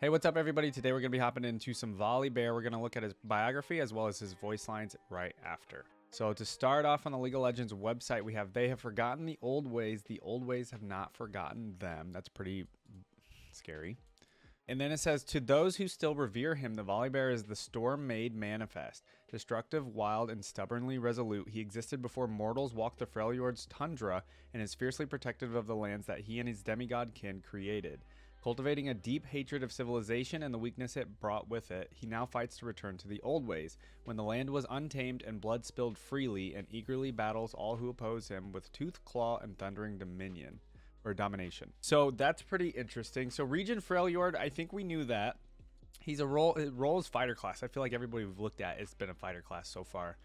Hey, what's up, everybody? Today we're going to be hopping into some Volibear. We're going to look at his biography as well as his voice lines right after. So to start off on the League of Legends website, we have, they have forgotten the old ways. The old ways have not forgotten them. That's pretty scary. And then it says, to those who still revere him, the Volibear is the storm-made manifest. Destructive, wild, and stubbornly resolute, he existed before mortals walked the Freljord's tundra and is fiercely protective of the lands that he and his demigod kin created. Cultivating a deep hatred of civilization and the weakness it brought with it, he now fights to return to the old ways, when the land was untamed and blood spilled freely, and eagerly battles all who oppose him with tooth, claw, and thundering dominion. Or domination. So that's pretty interesting. So Region Freljord, I think we knew that. His role is fighter class. I feel like everybody we've looked at, it's been a fighter class so far.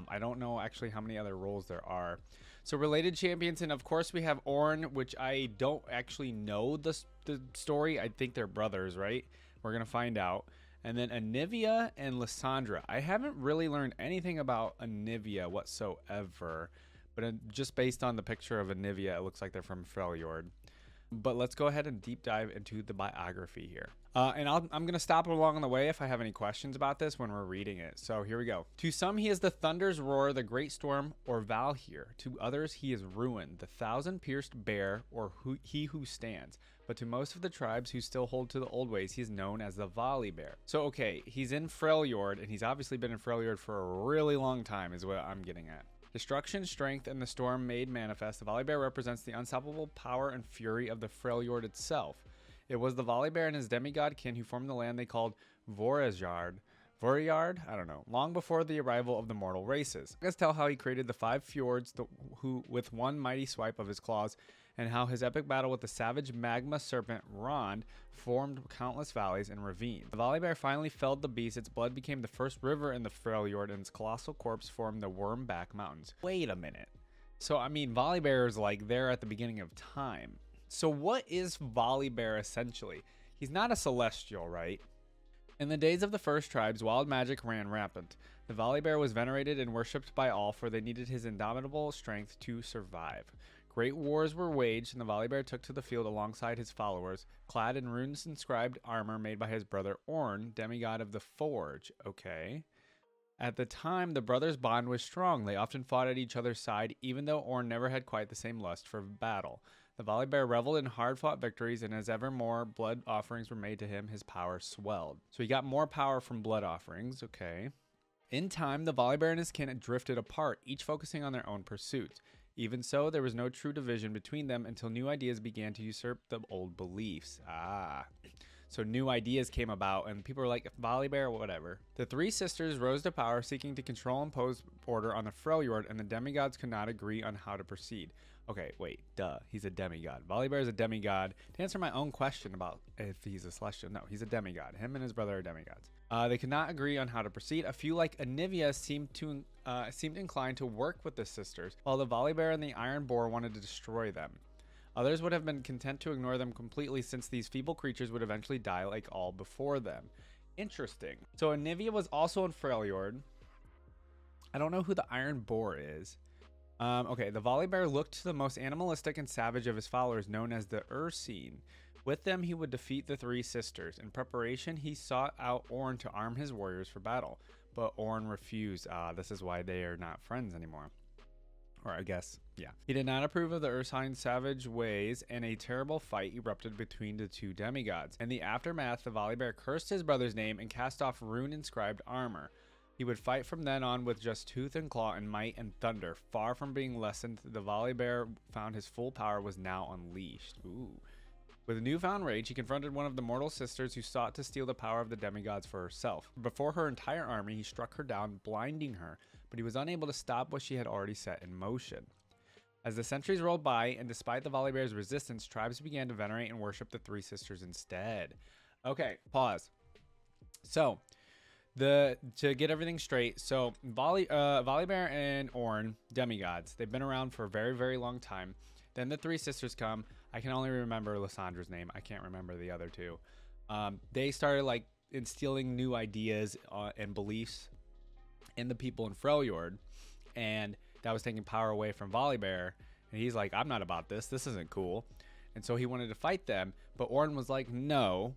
I don't know actually how many other roles there are. So related champions, and of course we have Ornn, which I don't actually know the story. I think they're brothers, right? We're going to find out. And then Anivia and Lissandra. I haven't really learned anything about Anivia whatsoever. But just based on the picture of Anivia, it looks like they're from Freljord. But let's go ahead and deep dive into the biography here. And I'm going to stop along the way if I have any questions about this when we're reading it. So here we go. To some, he is the thunder's roar, the great storm, or Valhyr. To others, he is ruin, the thousand-pierced bear, or he who stands. But to most of the tribes who still hold to the old ways, he is known as the Volibear. So, okay, he's in Freljord, and he's obviously been in Freljord for a really long time is what I'm getting at. Destruction, strength, and the storm made manifest, the Volibear represents the unstoppable power and fury of the Freljord itself. It was the Volibear and his demigod kin who formed the land they called Vorejard. I don't know. Long before the arrival of the mortal races. Let's tell how he created the 5 fjords with one mighty swipe of his claws, and how his epic battle with the savage magma serpent Rond formed countless valleys and ravines. The Volibear finally felled the beast, its blood became the first river in the Freljord, and its colossal corpse formed the Wormback Mountains. Wait a minute. So, I mean, Volibear is like there at the beginning of time. So what is Volibear essentially? He's not a celestial, right? In the days of the first tribes, wild magic ran rampant. The Volibear was venerated and worshipped by all, for they needed his indomitable strength to survive. Great wars were waged, and the Volibear took to the field alongside his followers, clad in runes-inscribed armor made by his brother Ornn, demigod of the Forge. Okay. At the time, the brothers' bond was strong. They often fought at each other's side, even though Ornn never had quite the same lust for battle. The Volibear reveled in hard-fought victories, and as ever more blood offerings were made to him, his power swelled. So he got more power from blood offerings. Okay. In time, the Volibear and his kin drifted apart, each focusing on their own pursuits. Even so, there was no true division between them until new ideas began to usurp the old beliefs. So new ideas came about, and people were like, Volibear, whatever. The 3 sisters rose to power, seeking to control and impose order on the Freljord, and the demigods could not agree on how to proceed. Okay, wait, he's a demigod. Volibear is a demigod. To answer my own question about if he's a celestial, no, he's a demigod. Him and his brother are demigods. They could not agree on how to proceed. A few, like Anivia, seemed inclined to work with the sisters, while the Volibear and the Iron Boar wanted to destroy them. Others would have been content to ignore them completely, since these feeble creatures would eventually die like all before them. Interesting. So Anivia was also in Freljord. I don't know who the Iron Boar is. Okay, the Volibear looked to the most animalistic and savage of his followers, known as the Ursine. With them, he would defeat the 3 sisters. In preparation, he sought out Ornn to arm his warriors for battle, but Ornn refused. This is why they are not friends anymore. Or I guess, yeah. He did not approve of the Ursine's savage ways, and a terrible fight erupted between the 2 demigods. In the aftermath, the Volibear cursed his brother's name and cast off rune-inscribed armor. He would fight from then on with just tooth and claw and might and thunder. Far from being lessened, the Volibear found his full power was now unleashed. Ooh. With a newfound rage, he confronted one of the mortal sisters who sought to steal the power of the demigods for herself. Before her entire army, he struck her down, blinding her, but he was unable to stop what she had already set in motion. As the centuries rolled by, and despite the Volibear's resistance, tribes began to venerate and worship the 3 sisters instead. Okay, pause. So, to get everything straight, so Volibear and Ornn, demigods, they've been around for a very, very long time. Then the 3 sisters come. I can only remember Lissandra's name. I can't remember the other 2. They started like instilling new ideas and beliefs in the people in Freljord, and that was taking power away from Volibear. And he's like, I'm not about this. This isn't cool. And so he wanted to fight them, but Ornn was like, no,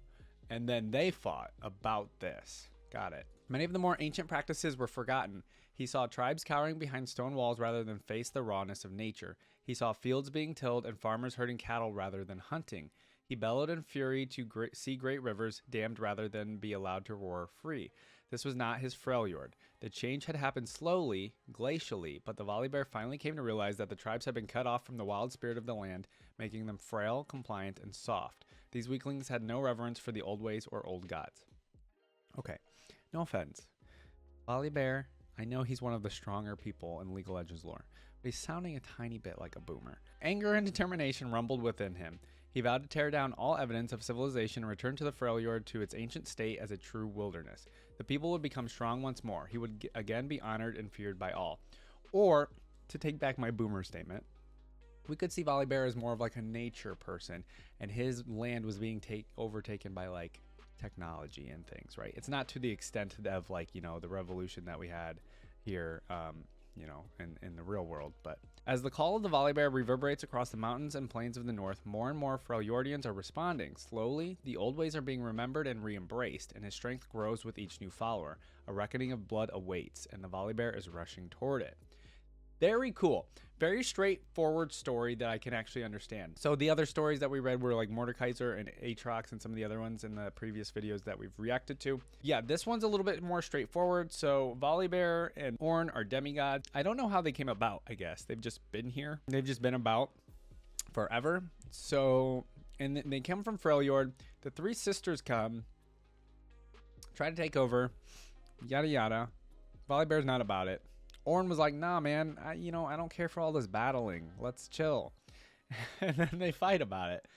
and then they fought about this. Got it. Many of the more ancient practices were forgotten. He saw tribes cowering behind stone walls rather than face the rawness of nature. He saw fields being tilled and farmers herding cattle rather than hunting. He bellowed in fury to see great rivers dammed rather than be allowed to roar free. This was not his Freljord. The change had happened slowly, glacially, but the Volibear finally came to realize that the tribes had been cut off from the wild spirit of the land, making them frail, compliant, and soft. These weaklings had no reverence for the old ways or old gods. Okay, no offense. Volibear, I know he's one of the stronger people in League of Legends lore, but he's sounding a tiny bit like a boomer. Anger and determination rumbled within him. He vowed to tear down all evidence of civilization and return to the Freljord to its ancient state as a true wilderness. The people would become strong once more. He would again be honored and feared by all. Or, to take back my boomer statement, we could see Volibear as more of like a nature person, and his land was being overtaken by like technology and things, right? It's not to the extent of like, you know, the revolution that we had here, you know, in the real world. But as the call of the Volibear reverberates across the mountains and plains of the north, more and more Freljordians are responding. Slowly, the old ways are being remembered and re-embraced, and his strength grows with each new follower. A reckoning of blood awaits, and the Volibear is rushing toward it. Very cool. Very straightforward story that I can actually understand. So the other stories that we read were like Mordekaiser and Aatrox and some of the other ones in the previous videos that we've reacted to. Yeah, this one's a little bit more straightforward. So Volibear and Ornn are demigods. I don't know how they came about, I guess. They've just been here. They've just been about forever. So, and they come from Freljord. The three sisters come, try to take over, yada yada. Volibear's not about it. Ornn was like, nah, man, I don't care for all this battling. Let's chill. And then they fight about it.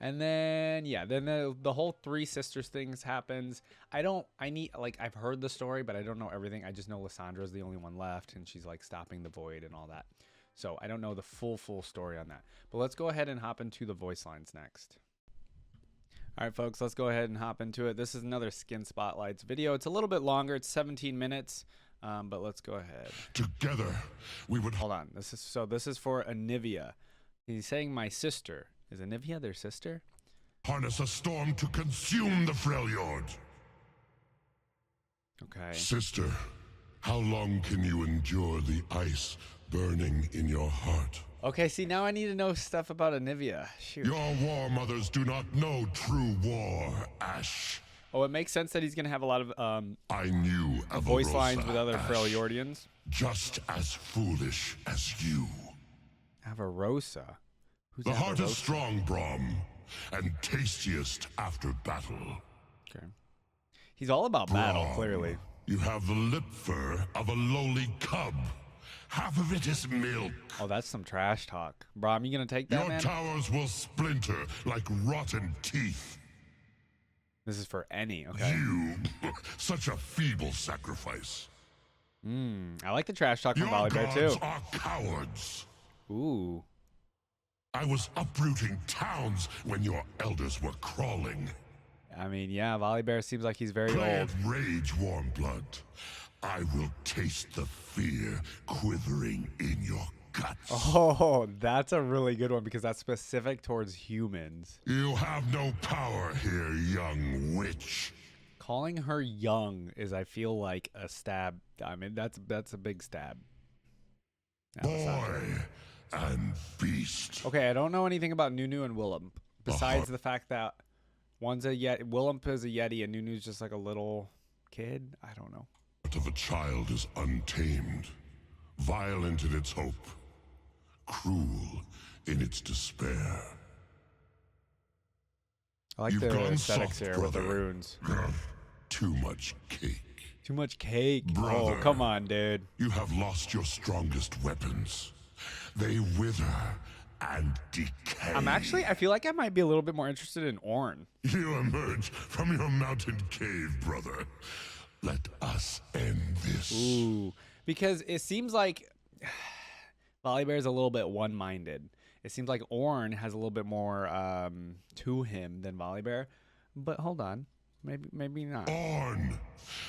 And then, yeah, then the whole three sisters things happens. I've heard the story, but I don't know everything. I just know Lyssandra's the only one left, and she's like stopping the void and all that. So I don't know the full story on that. But let's go ahead and hop into the voice lines next. All right, folks, let's go ahead and hop into it. This is another Skin Spotlights video. It's a little bit longer. It's 17 minutes. But let's go ahead. Together, we would... Hold on. This is for Anivia. He's saying my sister. Is Anivia their sister? Harness a storm to consume the Freljord. Okay. Sister, how long can you endure the ice burning in your heart? Okay, see, now I need to know stuff about Anivia. Shoot. Your war mothers do not know true war, Ash. Oh, it makes sense that he's going to have a lot of I knew voice lines with other Freljordians. Just as foolish as you. Avarosa? Who's the heart Avarosa? is strong, Braum, and tastiest after battle. Okay. He's all about battle, clearly. You have the lip fur of a lowly cub. Half of it is milk. Oh, that's some trash talk. Braum, you going to take that, Your man? towers will splinter like rotten teeth. This is for any, okay. You, such a feeble sacrifice. I like the trash talk from Volibear, too. Your gods are cowards. Ooh. I was uprooting towns when your elders were crawling. I mean, yeah, Volibear seems like he's very Play old. at rage, warm blood. I will taste the fear quivering in your guts. Oh, that's a really good one because that's specific towards humans. You have no power here, young witch. Calling her young is, I feel like, a stab. I mean, that's a big stab. Boy and beast. Okay, I don't know anything about Nunu and Willump, besides the fact that one's a Yeti, Willump is a Yeti, and Nunu's just like a little kid. I don't know. The heart of a child is untamed, violent in its hope, cruel in its despair. I like You've the gone aesthetics soft, here with the brother. runes. Too much cake. Too much cake. Brother, Oh, come on, dude. You have lost your strongest weapons. They wither and decay. I feel like I might be a little bit more interested in Ornn. You emerge from your mountain cave, brother. Let us end this. Ooh, because it seems like Volibear is a little bit one-minded. It seems like Ornn has a little bit more to him than Volibear. But hold on, maybe not. Ornn,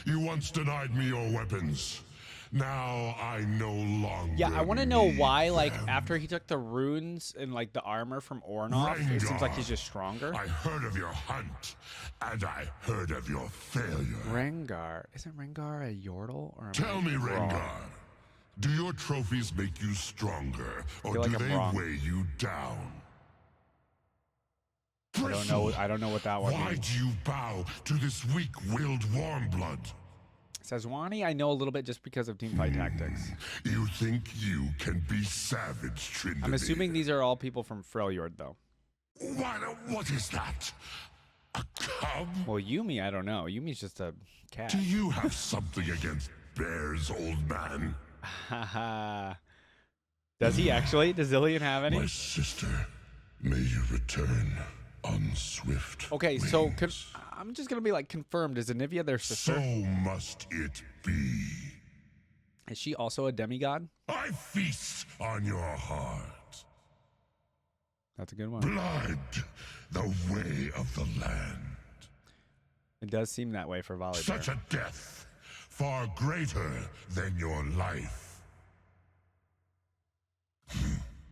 you once denied me your weapons. Now I no longer. Yeah, I want to know why, like, them. after he took the runes and, like, the armor from Ornoff, it seems like he's just stronger. I heard of your hunt, and I heard of your failure. Rengar. Isn't Rengar a Yordle? Or Tell me, Rengar, do your trophies make you stronger, or like do I'm they wrong. weigh you down? I don't know. I don't know what that one Why means. do you bow to this weak-willed warmblood? Sejuani, I know a little bit just because of teamfight tactics. You think you can be savage, Trinity? I'm assuming these are all people from Freljord, though. What is that? A cub? Well, Yumi, I don't know. Yumi's just a cat. Do you have something against bears, old man? Haha. Does he actually? Does Zillion have any? My sister, may you return on swift Okay, so wings. I'm just gonna be like confirmed. Is Anivia their sister? So must it be. Is she also a demigod? I feast on your heart. That's a good one. Blood, the way of the land. It does seem that way for Volibear. Such a death, far greater than your life.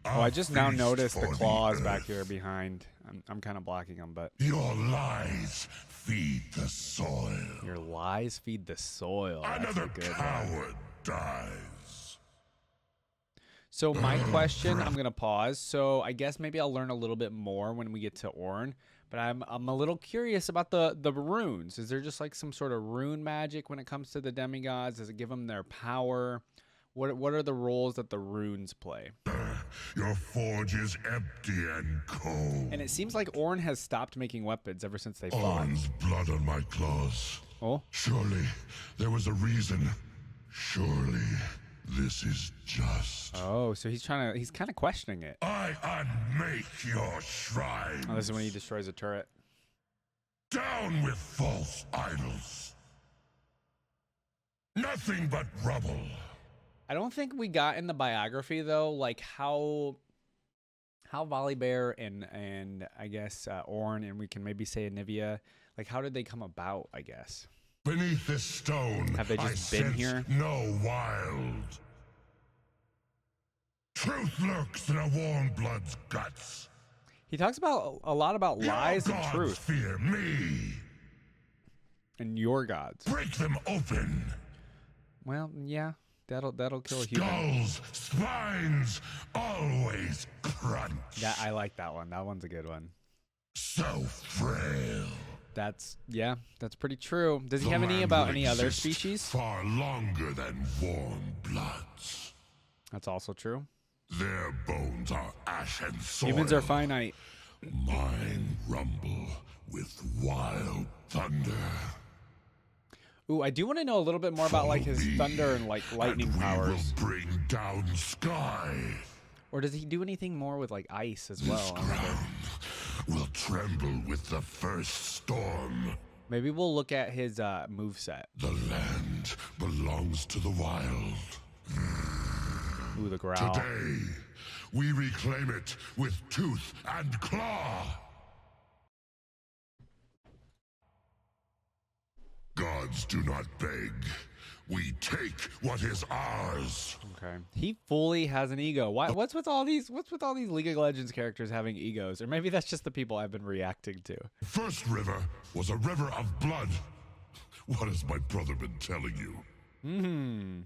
Oh, I just now feast noticed the for claws earth. back here behind. I'm kind of blocking them, but Your lies feed the soil. your lies feed the soil. That's Another a good one. coward dies. So my question, I'm gonna pause. So I guess maybe I'll learn a little bit more when we get to Ornn. But I'm a little curious about the runes. Is there just like some sort of rune magic when it comes to the demigods? Does it give them their power? What are the roles that the runes play? Your forge is empty and cold. And it seems like Ornn has stopped making weapons ever since they fought. Ornn's blood on my claws. Oh, Surely there was a reason. Surely this is just. oh, so he's kind of questioning it. I unmake your shrine. Oh, this is when he destroys a turret. Down with false idols. Nothing but rubble. I don't think we got in the biography though, like how Volibear and I guess Ornn, and we can maybe say Anivia, like how did they come about? I guess Beneath this stone, Have they just I been sense here? No wild. Truth lurks in a warm blood's guts. he talks about a lot about lies Your and gods truth fear me. and your gods. Break them open. Well, yeah, that'll kill a human. Skulls, spines, always crunch. Yeah, I like that one. That one's a good one. So frail. That's pretty true. Does he The have any land about will any other exist species? Far longer than warm bloods. That's also true. Their bones are ash and soil. Humans are finite. Mine rumble with wild thunder. Ooh, I do want to know a little bit more about like his Follow me, thunder and like lightning and we powers. will bring down sky. Or does he do anything more with like ice as well? This I wonder. ground will tremble with the first storm. Maybe we'll look at his moveset. The land belongs to the wild. Ooh, the growl. Today, we reclaim it with tooth and claw. Gods do not beg. We take what is ours. Okay. He fully has an ego. Why? What's with all these League of Legends characters having egos? Or maybe that's just the people I've been reacting to. First river was a river of blood. What has my brother been telling you?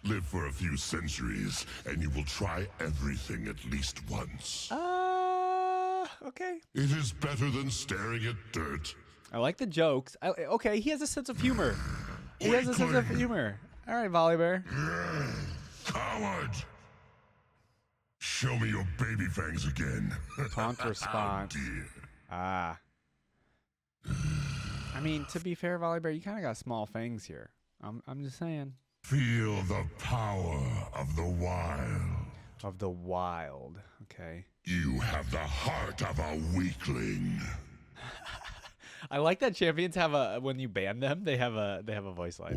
Live for a few centuries, and you will try everything at least once. Okay. It is better than staring at dirt. I like the jokes. Okay, he has a sense of humor. He has a sense of humor. All right, Volibear. Coward! Show me your baby fangs again. Prompt response. Dear. Ah. I mean, to be fair, Volibear, you kind of got small fangs here. I'm just saying. Feel the power of the wild. Of the wild. Okay. You have the heart of a weakling. I like that champions have a when you ban them, they have a voice line.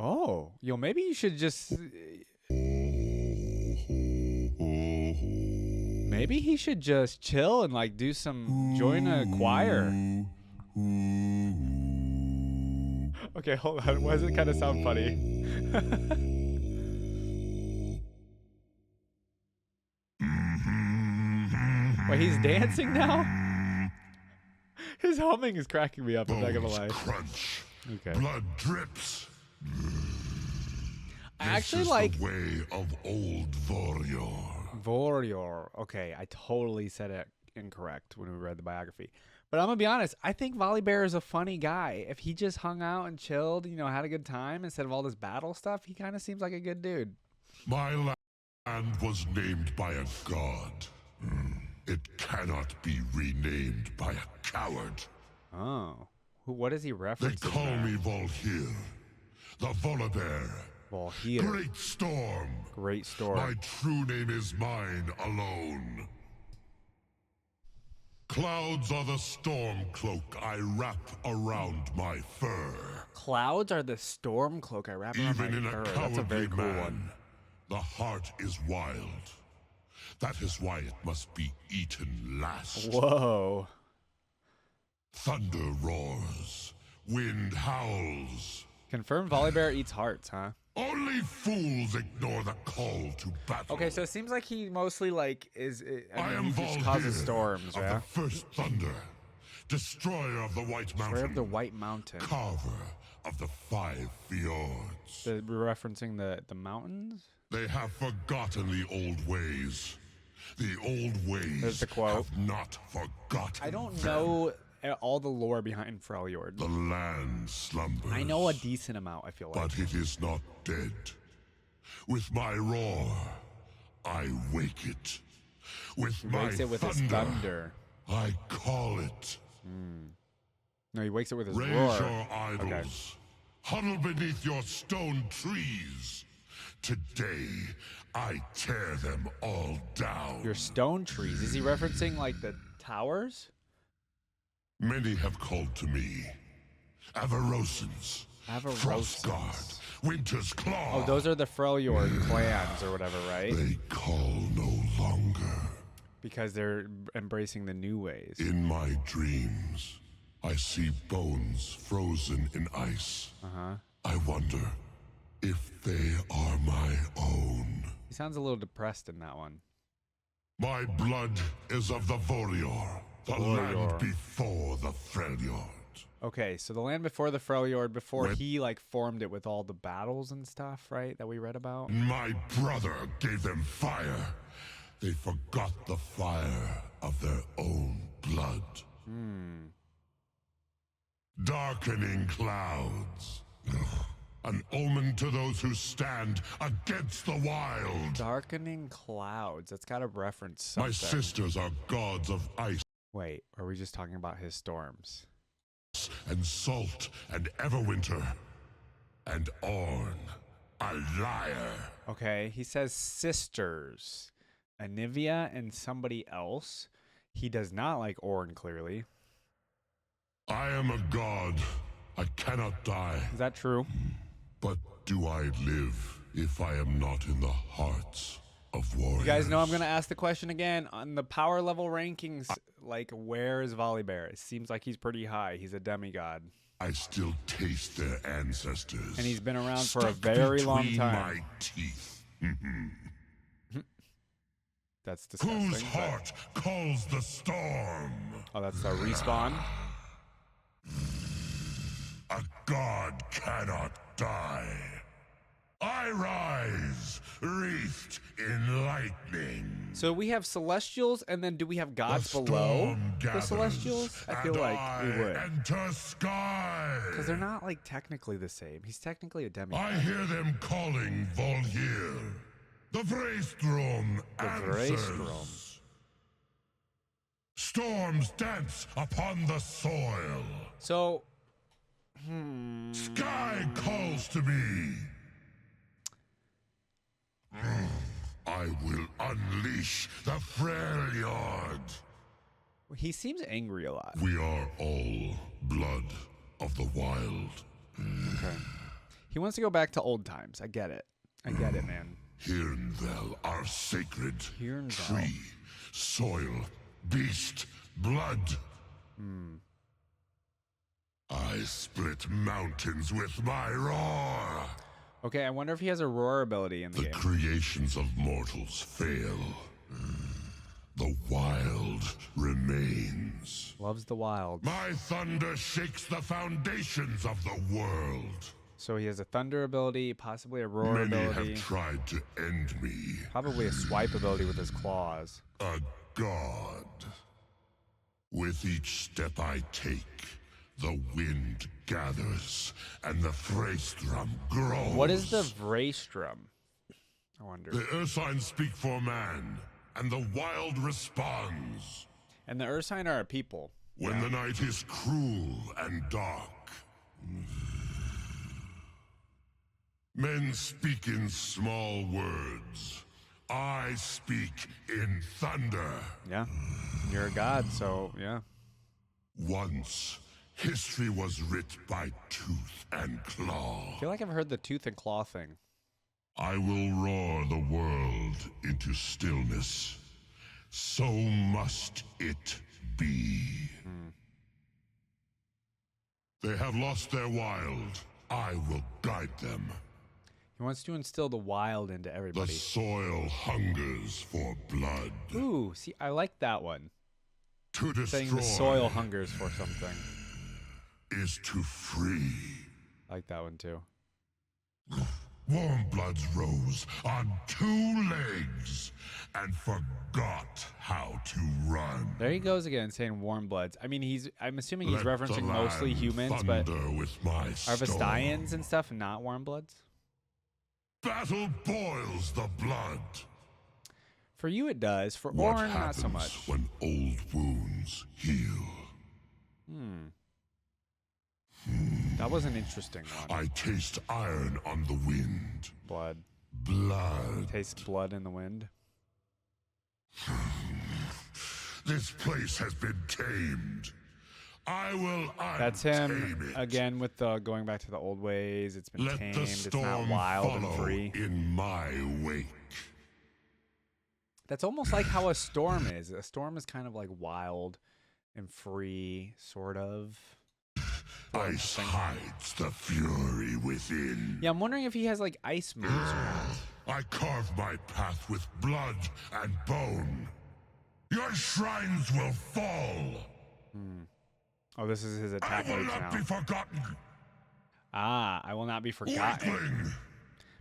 Oh, yo, maybe you should just maybe Maybe he should just chill and like do some join a choir. Okay, hold on. Why does it kind of sound funny? Wait, he's dancing now? His humming is cracking me up, I'm not gonna lie. Crunch. Okay. Blood drips. I actually This is like the way of old Volibear. Volibear. Okay, I totally said it incorrect when we read the biography. But I'm gonna be honest, I think Volibear is a funny guy. If he just hung out and chilled, you know, had a good time instead of all this battle stuff, he kind of seems like a good dude. My land was named by a god. It cannot be renamed by a coward. Oh. What is he referencing? They call me Volhir, the Volibear. Volhir. Great Storm. Great Storm. My true name is mine alone. Clouds are the storm cloak I wrap around my fur. Clouds are the storm cloak I wrap around Even in my a fur. cowardly That's a very cool man, one. the heart is wild. That is why it must be eaten last. Whoa. Thunder roars, wind howls. Confirmed Volibear eats hearts, huh? Only fools ignore the call to battle. Okay, so it seems like he mostly like is. I am he just Volhir causes storms, of right? the first thunder, destroyer of the White Mountain, Destroyer of the White Mountain. carver of the 5 fjords. We're referencing the mountains. They have forgotten the old ways. The old ways There's the quote. have not forgotten. I don't them. know all the lore behind Freljord. The land slumbers. I know a decent amount, I feel like. But it is not dead. With my roar, I wake it. With my Wakes it with his thunder. I call it. No, he wakes it with his Raise roar. your idols. Huddle beneath your stone trees. Today, I tear them all down. Your stone trees. Is he referencing like the towers? Many have called to me. Avarosans. Frostguard. Winter's Claw. Oh, those are the Freljord clans or whatever, right? They call no longer. Because they're embracing the new ways. In my dreams, I see bones frozen in ice. I wonder if they are my own. He sounds a little depressed in that one. My blood is of the Volibear, the Volibear. land before the Freljord. Okay, so the land before the Freljord, before When- he like formed it with all the battles and stuff, right? That we read about. My brother gave them fire. They forgot the fire of their own blood. Darkening clouds. An omen to those who stand against the wild. Darkening clouds. That's got to reference something. My sisters are gods of ice Wait, are we just talking about his storms? and salt and everwinter. And Orn, a liar. Okay, he says sisters. Anivia and somebody else. He does not like Orn, clearly. I am a god. I cannot die. Is that true? But do I live if I am not in the hearts of warriors? You guys know I'm going to ask the question again. On the power level rankings, like, where is Volibear? It seems like he's pretty high. He's a demigod. I still taste their ancestors. And he's been around for a stuck very long between time. My teeth. That's disgusting. Whose heart calls the storm? Oh, that's the respawn? A god cannot die. I rise, wreathed in lightning. So we have celestials, and then do we have gods The below storm the gathers, celestials? I feel and like we I would. enter sky. Because they're not, like, technically the same. He's technically a demigod. I hear them calling Volhir. The Vraestrom answers. Vraestrom. Storms dance upon the soil. So, Sky calls to me. I will unleash the Freljord. he seems angry a lot. We are all blood of the wild. Okay. He wants to go back to old times. I get it. I get it, man. Hirnvel, our sacred Hirnvel. tree, soil, beast, blood. I split mountains with my roar. Okay, I wonder if he has a roar ability in the The game. creations of mortals fail. The wild remains. Loves the wild. My thunder shakes the foundations of the world. So he has a thunder ability, possibly a roar Many ability, have tried to end me. probably a swipe ability with his claws. A god. With each step I take, the wind gathers and the Freystrum grows. What is the Vreystrum? I wonder. The Ursine speak for man, and the wild responds. And the Ursine are a people. When the night is cruel and dark, men speak in small words. I speak in thunder. Yeah. You're a god, so yeah. Once, history was writ by tooth and claw. I feel like I've heard the tooth and claw thing. I will roar the world into stillness. So must it be. They have lost their wild. I will guide them. He wants to instill the wild into The everybody. soil hungers for blood. Ooh, see, I like that one. To destroy Saying the soil hungers for something. is to free. I like that one too. Warm bloods rose on 2 legs and forgot how to run. There he goes again, saying warm bloods. I mean, I'm assuming he's Let referencing the mostly land humans, but thunder with my are storm. Vestians and stuff not warm bloods? Battle boils the blood. For you it does. For What Orin, not so happens much. when old wounds heal? That was an interesting one. I taste iron on the wind. Blood. Blood. Taste blood in the wind. This place has been tamed. I will That's untame him it. again with the going back to the old ways. It's been Let tamed. the It's not storm wild and follow free. in my wake. That's almost like how a storm is. A storm is kind of like wild and free, sort of. Ice hides the fury within. Yeah, I'm wondering if he has like ice moves or not. I carve my path with blood and bone. Your shrines will fall. Oh, this is his I attack will moves not now. be forgotten. Ah, I will not be forgotten. Weakling.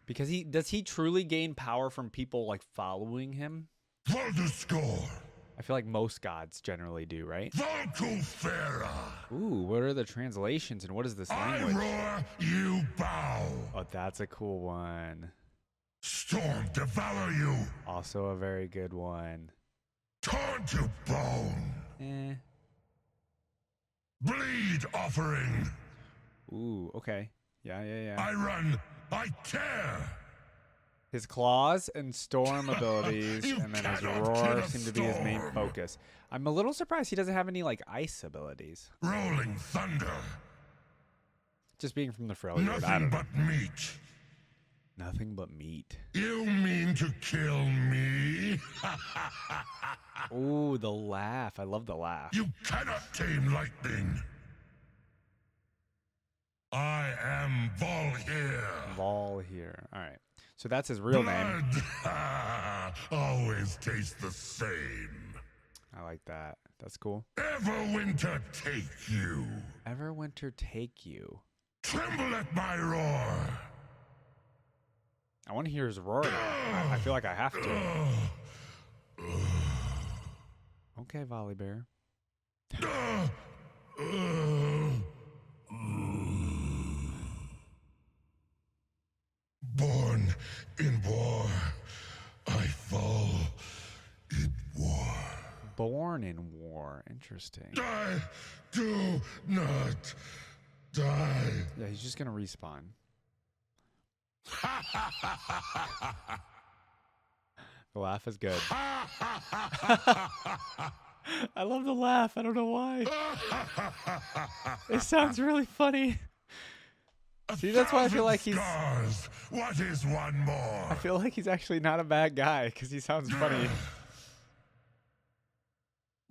Because does he truly gain power from people like following him? Voldescore. I feel like most gods generally do, right? Volcufera. Ooh, what are the translations and what is this I language? roar, you bow. Oh, that's a cool one. Storm devour you. Also a very good one. Torn to bone. Eh. Bleed offering. Ooh, okay. Yeah. I run. I tear. His claws and storm abilities, You and then his cannot roar kill a seem to be his main storm. focus. I'm a little surprised he doesn't have any like ice abilities. Rolling thunder. Just being from the Freljord, I Nothing don't know. but meat. Nothing but meat. You mean to kill me? Ooh, the laugh. I love the laugh. You cannot tame lightning. I am Volbear. Vol here. All right. So that's his real name. Blood always tastes the same. I like that. That's cool. Everwinter take you. Everwinter take you. Tremble at my roar. I want to hear his roar now. I feel like I have to. Okay, Volibear. Born in war, I fall in war. Born in war. Interesting. I do not die. Yeah, he's just going to respawn. The laugh is good. I love the laugh. I don't know why. It sounds really funny. See, that's why I feel like he's... Scars. What is one more? I feel like he's actually not a bad guy because he sounds funny.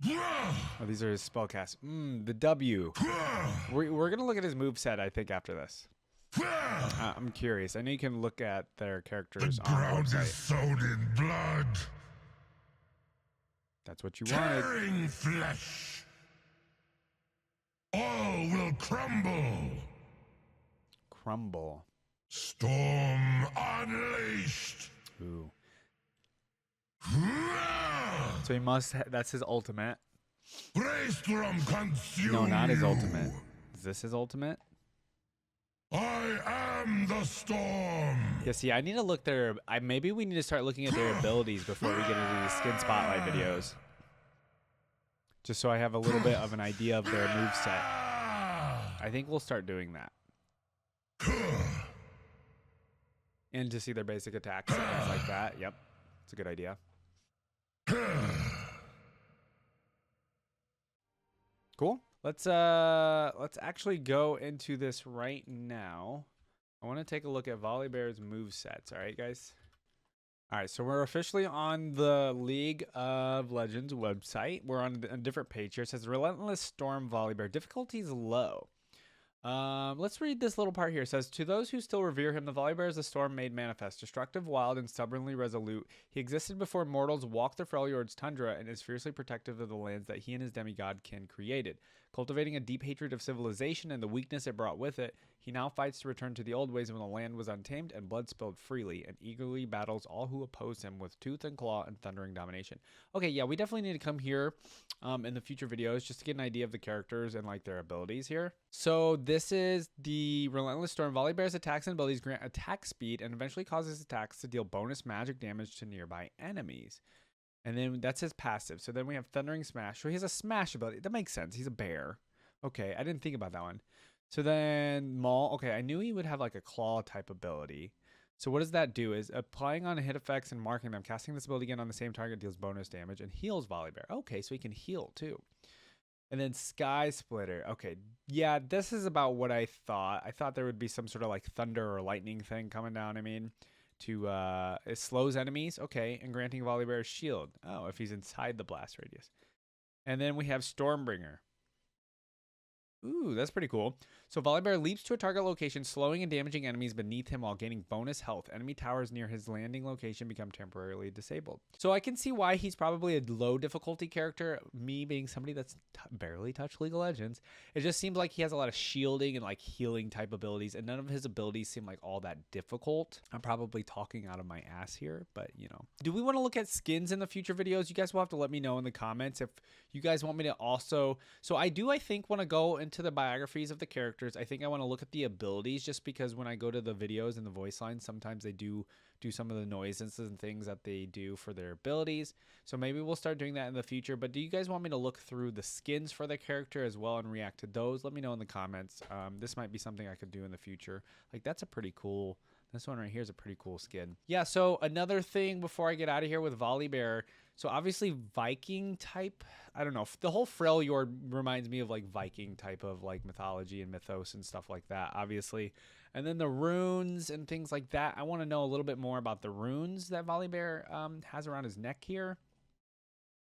Oh, these are his spellcasts. The W. We're going to look at his moveset, I think, after this. I'm curious. I know you can look at their characters on the ground website. is sown in blood. That's what you wanted. Tearing flesh. All will crumble. Crumble. Storm unleashed. Ooh. So he must. That's his ultimate. Brainstorm consume No, not his you. ultimate. Is this his ultimate? I am the storm. Yeah. See, I need to look their. Maybe we need to start looking at their abilities before we get into these skin spotlight videos. Just so I have a little bit of an idea of their moveset. I think we'll start doing that. And to see their basic attacks and things like that. Yep. It's a good idea. Cool. Let's actually go into this right now. I want to take a look at Volibear's movesets. All right, guys. All right, so we're officially on the League of Legends website. We're on a different page here. It says Relentless Storm Volibear. Difficulty is low. Let's read this little part here. It says, to those who still revere him, the Volibear is the storm made manifest. Destructive, wild, and stubbornly resolute. He existed before mortals walked the Freljord's tundra and is fiercely protective of the lands that he and his demigod-kin created. Cultivating a deep hatred of civilization and the weakness it brought with it, he now fights to return to the old ways when the land was untamed and blood spilled freely, and eagerly battles all who oppose him with tooth and claw and thundering domination. Okay, yeah, we definitely need to come here in the future videos just to get an idea of the characters and like their abilities here. So this is the Relentless Storm. Volibear's attacks and abilities grant attack speed and eventually causes attacks to deal bonus magic damage to nearby enemies. And then that's his passive. So then we have Thundering Smash. So he has a smash ability. That makes sense. He's a bear. Okay, I didn't think about that one. So then Maul. Okay, I knew he would have like a claw type ability. So what does that do is applying on hit effects and marking them. Casting this ability again on the same target deals bonus damage and heals Volibear. Okay, so he can heal too. And then Sky Splitter. Okay, yeah, this is about what I thought. I thought there would be some sort of like thunder or lightning thing coming down. I mean, to it slows enemies. Okay, and granting Volibear a shield. Oh, if he's inside the blast radius. And then we have Stormbringer. Ooh, that's pretty cool. So Volibear leaps to a target location, slowing and damaging enemies beneath him while gaining bonus health. Enemy towers near his landing location become temporarily disabled. So I can see why he's probably a low difficulty character. Me being somebody that's barely touched League of Legends, it just seems like he has a lot of shielding and like healing type abilities, and none of his abilities seem like all that difficult. I'm probably talking out of my ass here, but you know. Do we want to look at skins in the future videos? You guys will have to let me know in the comments if you guys want me to also. So I think want to go into the biographies of the characters. I think I want to look at the abilities just because when I go to the videos and the voice lines, sometimes they do some of the noises and things that they do for their abilities. So maybe we'll start doing that in the future. But do you guys want me to look through the skins for the character as well and react to those? Let me know in the comments. This might be something I could do in the future. Like that's a pretty cool. This one right here is a pretty cool skin. Yeah, so another thing before I get out of here with Volibear. So obviously Viking type, I don't know. The whole Freljord reminds me of like Viking type of like mythology and mythos and stuff like that, obviously. And then the runes and things like that. I want to know a little bit more about the runes that Volibear has around his neck here.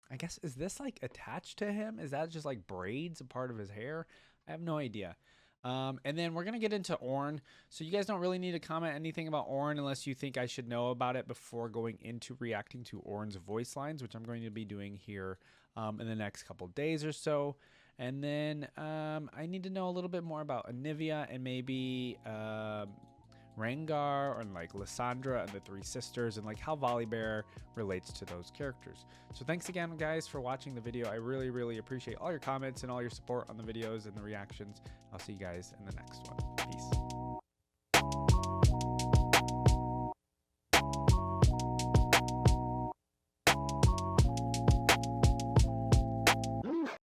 I guess, is this like attached to him? Is that just like braids, a part of his hair? I have no idea. And then we're going to get into Ornn. So you guys don't really need to comment anything about Ornn unless you think I should know about it before going into reacting to Ornn's voice lines, which I'm going to be doing here in the next couple days or so. And then I need to know a little bit more about Anivia and maybe Rengar and like Lysandra and the Three Sisters and like how Volibear relates to those characters. So thanks again guys for watching the video. I really appreciate all your comments and all your support on the videos and the reactions. I'll see you guys in the next one. Peace.